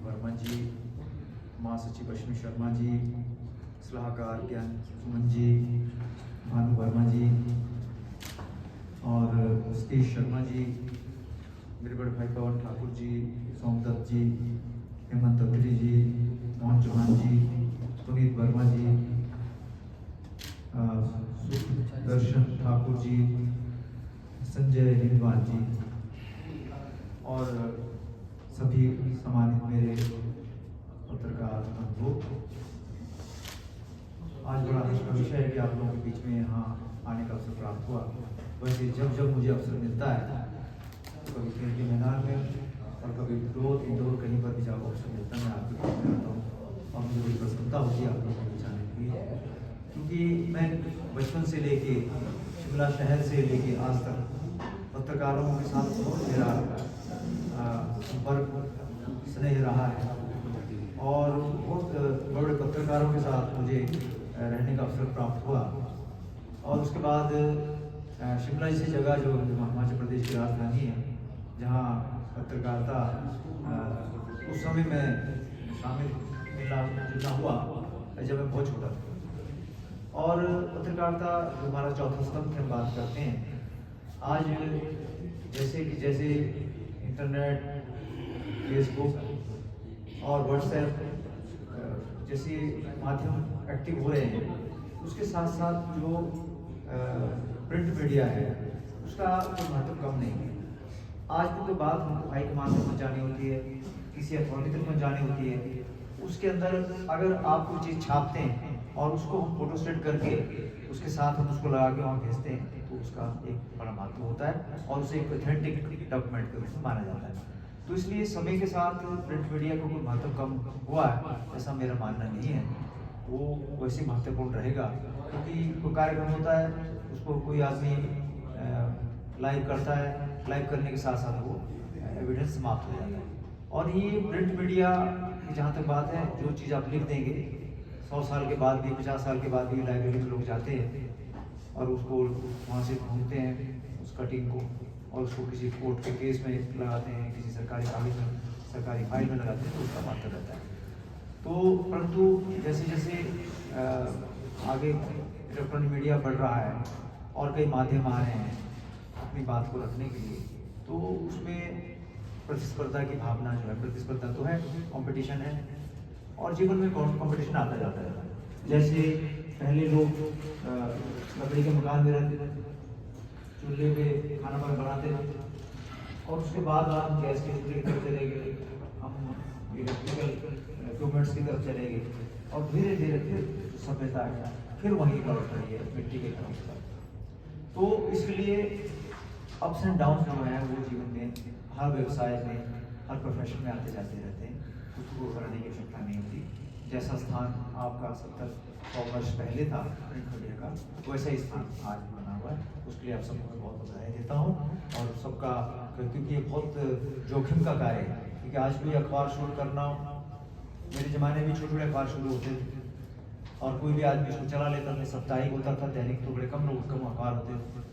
वर्मा जी, महासचिव अश्विनी शर्मा जी, सलाहकार ज्ञान सुमन जी, भानु वर्मा जी और सतीश शर्मा जी, मेरे बड़े भाई पवन ठाकुर जी, सोमदत्त जी, हेमंत अत्री जी, मोहन चौहान जी, पुनीत वर्मा जी, दर्शन ठाकुर जी, संजय हिंदवाल जी और सभी सम्मानित मेरे पत्रकार बंधु। आज बड़ा हर्ष का विषय है कि आप लोगों के बीच में यहाँ आने का अवसर प्राप्त हुआ। वैसे जब जब मुझे अवसर मिलता है तो कभी खेल के मैदान में और कभी इंडोर कहीं पर भी जाकर अवसर मिलता है, मैं आपके बीच में आता हूँ और मुझे बड़ी प्रसन्नता होती है आप लोगों को जाने की, क्योंकि मैं बचपन से लेके शिमला शहर से लेके आज तक पत्रकारों के साथ बहुत मेरा संपर्क स्नेह रहा है और बहुत बड़े पत्रकारों के साथ मुझे रहने का अवसर प्राप्त हुआ। और उसके बाद शिमला जैसी जगह जो हिमाचल प्रदेश की राजधानी है, जहाँ पत्रकारिता उस समय में शामिल मिलना हुआ जब मैं बहुत छोटा था। और पत्रकारिता जो हमारा चौथा स्तंभ की हम बात करते हैं, आज जैसे इंटरनेट, फेसबुक और व्हाट्सएप जैसे माध्यम एक्टिव हो रहे हैं, उसके साथ साथ जो प्रिंट मीडिया है उसका कोई महत्व कम नहीं है। आज की तो बात हम हाईकमान तक पहुँचानी होती है, किसी अथॉरिटी तक पहुँचानी होती है, उसके अंदर अगर आप कोई चीज़ छापते हैं और उसको हम फोटो स्टेट करके उसके साथ हम उसको लगा के वहाँ भेजते हैं तो उसका एक बड़ा महत्व होता है और उसे एक ऑथेंटिक डॉक्यूमेंट के रूप में माना जाता है। तो इसलिए समय के साथ प्रिंट मीडिया को कोई महत्व कम हुआ है ऐसा मेरा मानना नहीं है, वो वैसे महत्वपूर्ण रहेगा, क्योंकि कोई कार्यक्रम होता है उसको कोई आदमी लाइव करता है, लाइव करने के साथ साथ वो एविडेंस समाप्त हो जाता है। और ये प्रिंट मीडिया की जहाँ तक बात है, जो चीज़ आप लिख देंगे 100 साल के बाद भी, 50 साल के बाद भी लाइब्रेरी में लोग जाते हैं और उसको वहाँ से ढूंढते हैं उस कटिंग को और उसको किसी कोर्ट के केस में लगाते हैं, किसी सरकारी कागज में, सरकारी फाइल में लगाते हैं, तो उसका महत्व रहता है। तो परंतु जैसे जैसे आगे इलेक्ट्रॉनिक मीडिया बढ़ रहा है और कई माध्यम आ रहे हैं अपनी बात को रखने के लिए, तो उसमें प्रतिस्पर्धा की भावना जो है, प्रतिस्पर्धा तो है, कंपटीशन है और जीवन में कंपटीशन आता जाता है। जैसे पहले लोग लकड़ी के मकान में रहते थे, चूल्हे पे खाना बनाते थे और उसके बाद हम गैस के चूल्हे की तरफ चले गए, हम इलेक्ट्रिकल इक्विपमेंट्स की तरफ चले गए और धीरे धीरे फिर सभ्यता आया, फिर वहीं लौट रही है मिट्टी के घरों पर। तो इसलिए अप्स एंड डाउन जो है वो जीवन में हर व्यवसाय में, हर प्रोफेशन में आते जाते रहते हैं, उसको कराने की आवश्यकता नहीं होती। जैसा स्थान आपका 70-100 वर्ष पहले था प्रिंट मीडिया का, वैसा ही स्थान आज भी बना हुआ है। उसके लिए आप सबको बहुत बधाई देता हूँ और सबका, क्योंकि ये बहुत जोखिम का कार्य है, क्योंकि आज भी अखबार शुरू करना, मेरे ज़माने में छोटे छोटे अखबार शुरू होते थे और कोई भी आदमी उसको चला लेता था, साप्ताहिक होता था, दैनिक तो बड़े कम अखबार होते थे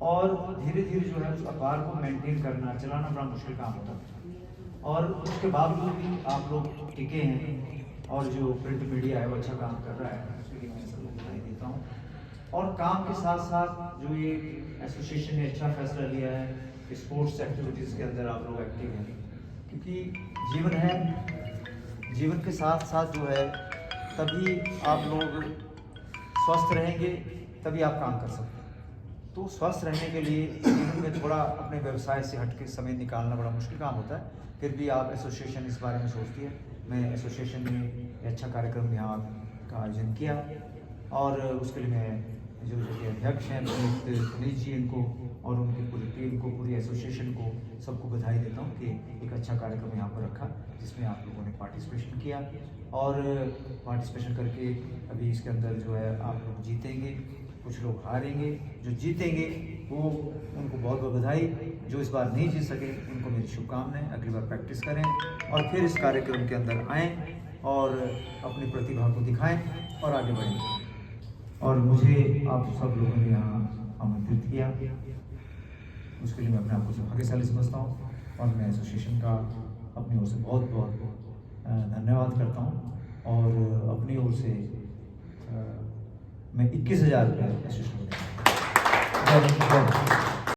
और धीरे धीरे जो है उस अखबार को मेंटेन करना, चलाना बड़ा मुश्किल काम होता था। और उसके बावजूद भी आप लोग टिके हैं और जो प्रिंट मीडिया है वो अच्छा काम कर रहा है, उसके लिए मैं सबको बधाई देता हूँ। और काम के साथ साथ जो ये एसोसिएशन ने अच्छा फैसला लिया है, स्पोर्ट्स एक्टिविटीज़ के अंदर आप लोग एक्टिव हैं, क्योंकि जीवन है, जीवन के साथ साथ जो है तभी आप लोग स्वस्थ रहेंगे, तभी आप काम कर सकते हैं। तो स्वस्थ रहने के लिए जीवन में थोड़ा अपने व्यवसाय से हट के समय निकालना बड़ा मुश्किल काम होता है, फिर भी आप एसोसिएशन इस बारे में सोचती है। मैं एसोसिएशन ने अच्छा कार्यक्रम यहाँ का आयोजन किया और उसके लिए मैं जो अध्यक्ष हैं पुनीत जी, इनको और उनकी पूरी टीम को, पूरी एसोसिएशन को, सबको बधाई देता हूँ कि एक अच्छा कार्यक्रम यहाँ पर रखा जिसमें आप लोगों ने पार्टिसिपेशन किया और पार्टिसिपेशन करके अभी इसके अंदर जो है आप लोग जीतेंगे, कुछ लोग हारेंगे, जो जीतेंगे वो उनको बहुत बहुत बधाई, जो इस बार नहीं जीत सके उनको मेरी शुभकामनाएं, अगली बार प्रैक्टिस करें और फिर इस कार्यक्रम के अंदर आएँ और अपनी प्रतिभा को दिखाएं और आगे बढ़ें। और मुझे आप सब लोगों ने यहाँ आमंत्रित किया, उसके लिए मैं अपने आप को भाग्यशाली समझता हूँ और मैं एसोसिएशन का अपनी ओर से बहुत बहुत धन्यवाद करता हूँ और अपनी ओर से मैं 21,000 रुपये असिस्ट करूँगा।